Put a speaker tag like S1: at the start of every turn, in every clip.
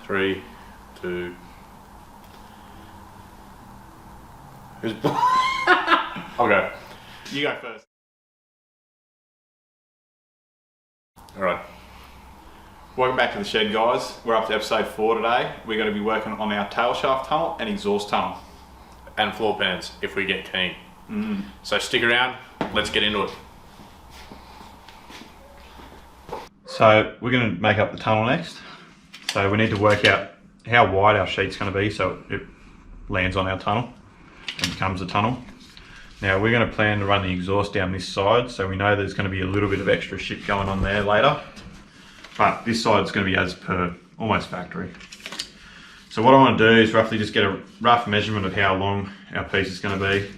S1: 3, 2. Who's I'll go. You go first. Alright. Welcome back to the shed, guys. We're up to episode 4 today. We're going to be working on our tail shaft tunnel and exhaust tunnel.
S2: And floor pans if we get keen. So stick around, let's get into it.
S1: So we're going to make up the tunnel next. So we need to work out how wide our sheet's going to be so it lands on our tunnel and becomes a tunnel. Now we're going to plan to run the exhaust down this side, so we know there's going to be a little bit of extra shit going on there later. But this side's going to be as per, almost factory. So what I want to do is roughly just get a rough measurement of how long our piece is going to be.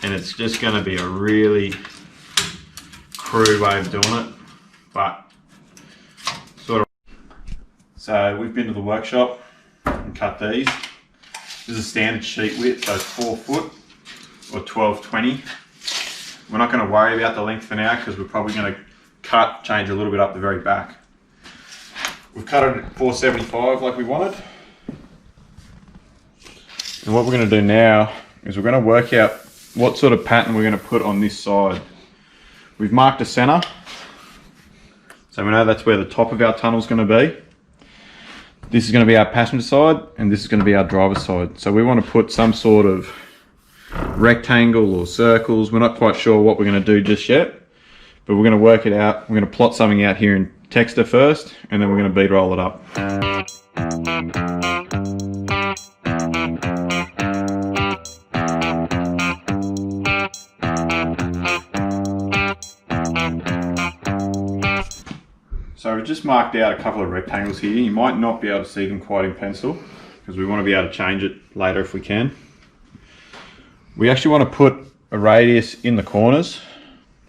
S1: And it's just going to be a really crude way of doing it, but sort of. So we've been to the workshop and cut these. This is a standard sheet width, so it's 4 foot or 12/20. We're not going to worry about the length for now because we're probably going to change a little bit up the very back. We've cut it at 475 like we wanted. And what we're going to do now is we're going to work out what sort of pattern we're going to put on this side. We've marked a center, so we know that's where the top of our tunnel is going to be. This is going to be our passenger side and this is going to be our driver's side. So we want to put some sort of rectangle or circles. We're not quite sure what we're going to do just yet, but we're going to work it out. We're going to plot something out here in Texter first, and then we're going to bead roll it up. So we've just marked out a couple of rectangles here. You might not be able to see them quite in pencil because we want to be able to change it later if we can. We actually want to put a radius in the corners.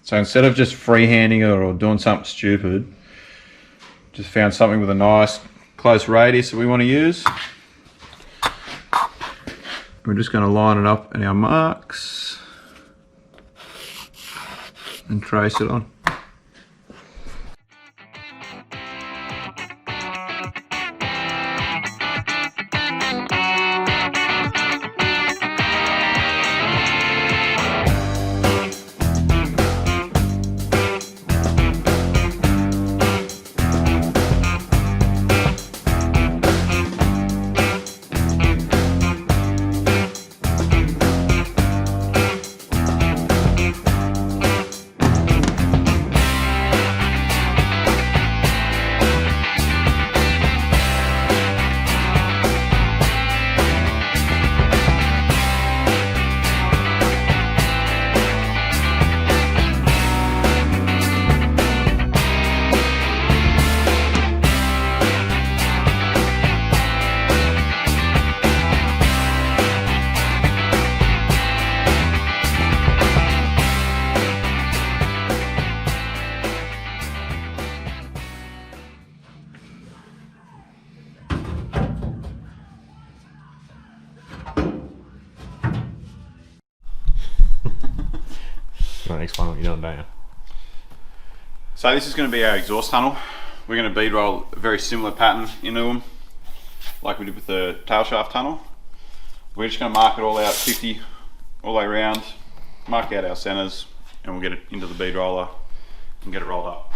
S1: So instead of just freehanding it or doing something stupid, just found something with a nice close radius that we want to use. We're just going to line it up in our marks and trace it on.
S2: You want to explain what you're doing, don't you?
S1: So this is going to be our exhaust tunnel. We're going to bead roll a very similar pattern into them like we did with the tail shaft tunnel. We're just going to mark it all out 50 all the way around, mark out our centers, and we'll get it into the bead roller and get it rolled up.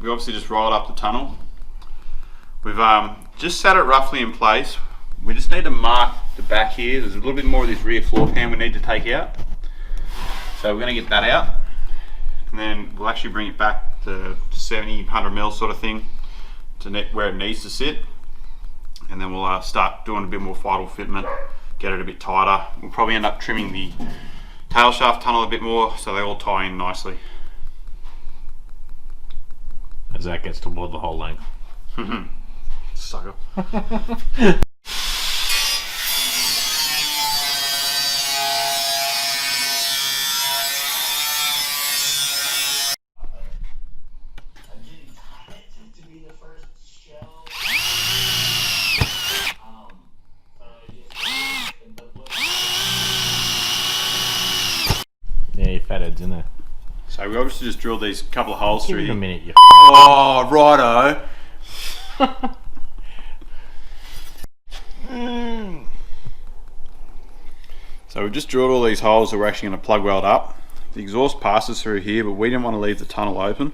S1: we obviously just rolled up the tunnel. We've just set it roughly in place. We just need to mark the back here. There's a little bit more of this rear floor pan we need to take out. So we're going to get that out. And then we'll actually bring it back to 70, 100 mil sort of thing to where it needs to sit. And then we'll start doing a bit more vital fitment, get it a bit tighter. We'll probably end up trimming the tail shaft tunnel a bit more so they all tie in nicely.
S2: As that gets toward the whole length.
S1: Sucker.
S2: Yeah, your fathead's in there.
S1: So we obviously just drilled these couple of holes through here.
S2: Give it a minute, you
S1: Oh, righto. So we've just drilled all these holes that we're actually going to plug weld up. The exhaust passes through here, but we didn't want to leave the tunnel open.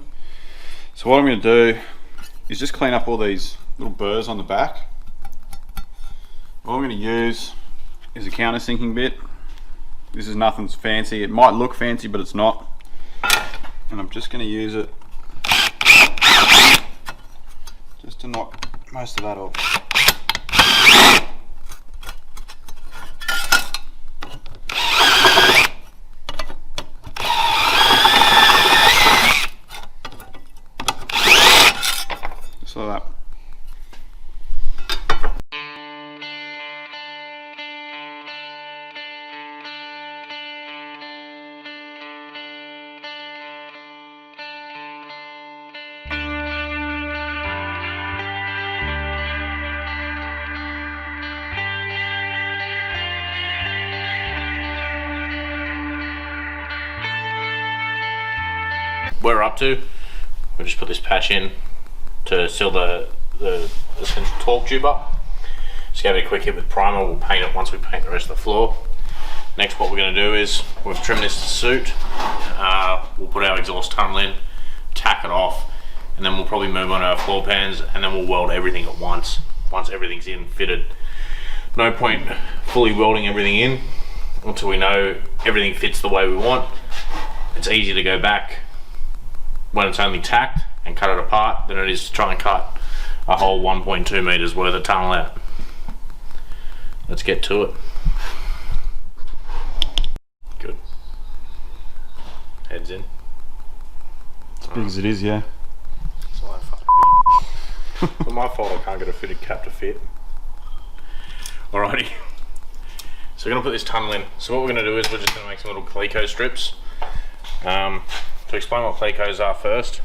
S1: So what I'm going to do is just clean up all these little burrs on the back. All I'm going to use is a countersinking bit. This is nothing fancy. It might look fancy, but it's not. And I'm just going to use it just to knock most of that off. Just like that.
S2: We're up to, we'll just put this patch in to seal the central torque tube up. Just give it a quick hit with primer. We'll paint it once we paint the rest of the floor. Next, what we're going to do is we've trimmed this to suit. We'll put our exhaust tunnel in, tack it off, and then we'll probably move on to our floor pans, and then we'll weld everything at once everything's in, fitted. No point fully welding everything in until we know everything fits the way we want. It's easy to go back when it's only tacked and cut it apart than it is to try and cut a whole 1.2 meters worth of tunnel out. Let's get to it. Good. Heads in.
S1: As big as it is, yeah.
S2: It's not that fucking big. It's my fault I can't get a fitted cap to fit. Alrighty. So we're going to put this tunnel in. So what we're going to do is we're just going to make some little Cleco strips. To explain what Clecos are first,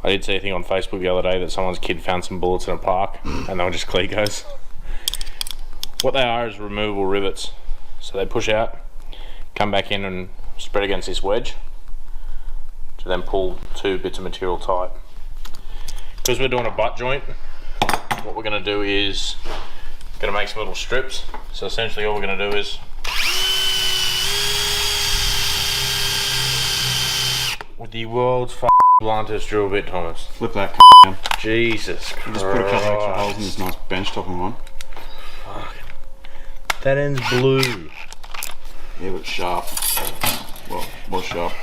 S2: I did see a thing on Facebook the other day that someone's kid found some bullets in a park and they were just Clecos. What they are is removable rivets. So they push out, come back in and spread against this wedge to then pull two bits of material tight. Because we're doing a butt joint, what we're going to do is going to make some little strips. So essentially all we're going to do is with the world's bluntest drill bit, Thomas.
S1: Flip that down.
S2: Jesus Christ.
S1: You just put a couple extra holes in this nice bench top one.
S2: Fuck. That end's blue.
S1: Yeah, but sharp. Well, was sharp.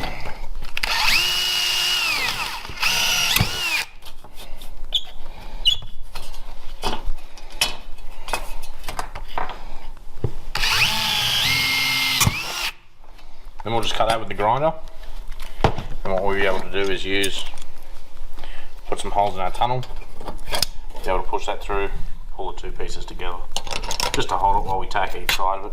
S2: Then we'll just cut that with the grinder. And what we'll be able to do is put some holes in our tunnel, be able to push that through, pull the two pieces together, just to hold it while we tack each side of it.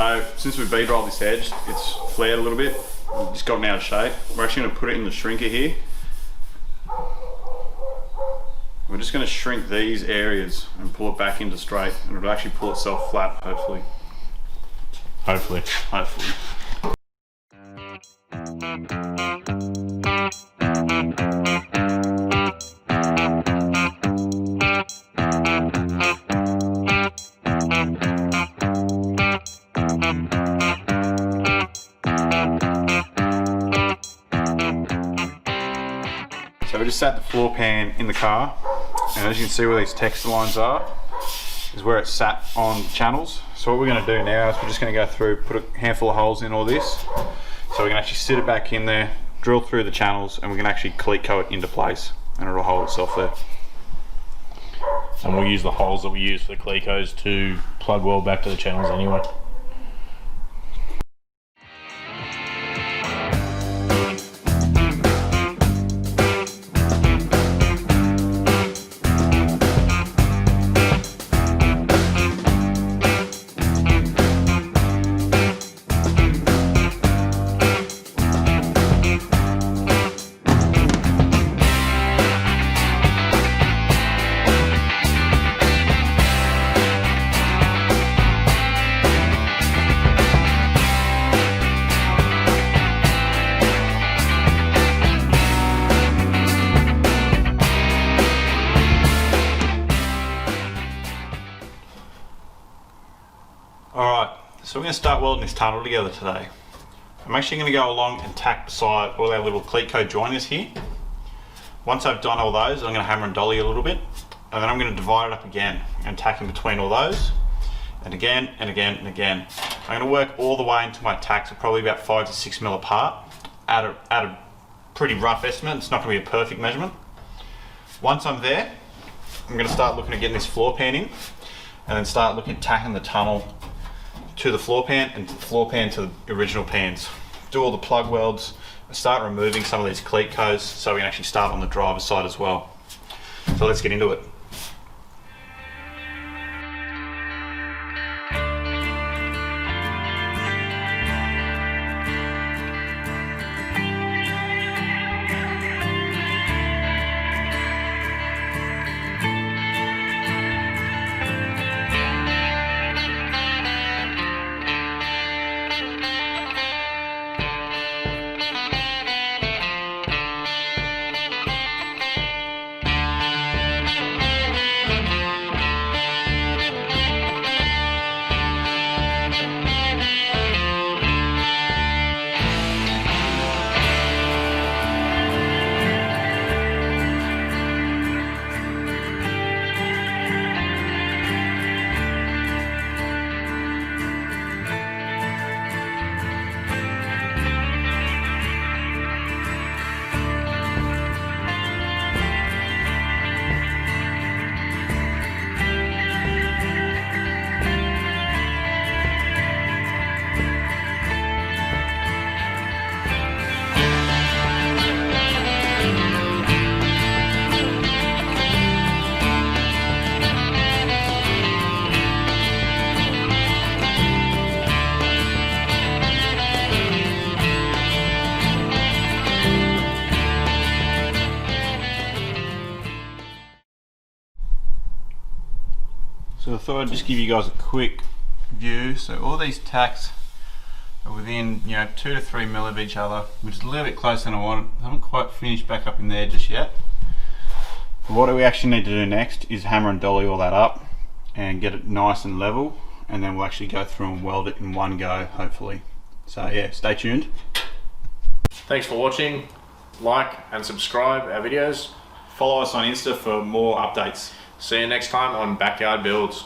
S1: So since we've bead rolled this edge, it's flared a little bit, it's gotten out of shape. We're actually going to put it in the shrinker here. We're just going to shrink these areas and pull it back into straight, and it'll actually pull itself flat, hopefully.
S2: Hopefully.
S1: So we just sat the floor pan in the car, and as you can see where these texture lines are, is where it's sat on channels. So what we're going to do now is we're just going to go through, put a handful of holes in all this, so we can actually sit it back in there, drill through the channels, and we can actually cleat coat it into place, and it'll hold itself there.
S2: And we'll use the holes that we use for the clecos to plug well back to the channels anyway.
S1: Alright, so we're going to start welding this tunnel together today. I'm actually going to go along and tack beside all our little cleat coat joiners here. Once I've done all those, I'm going to hammer and dolly a little bit, and then I'm going to divide it up again and tack in between all those, and again and again and again. I'm going to work all the way into my tacks, probably about 5 to 6 mil apart, at a pretty rough estimate. It's not going to be a perfect measurement. Once I'm there, I'm going to start looking at getting this floor pan in, and then start looking at tacking the tunnel to the floor pan and to the floor pan to the original pans. Do all the plug welds and start removing some of these cleat coats so we can actually start on the driver's side as well. So let's get into it. So I thought I'd just give you guys a quick view. So all these tacks are within 2 to 3 mil of each other, which is a little bit closer than I wanted. I haven't quite finished back up in there just yet. But what we actually need to do next is hammer and dolly all that up and get it nice and level, and then we'll actually go through and weld it in one go, hopefully. So yeah, stay tuned.
S2: Thanks for watching. Like and subscribe our videos.
S1: Follow us on Insta for more updates.
S2: See you next time on Backyard Builds.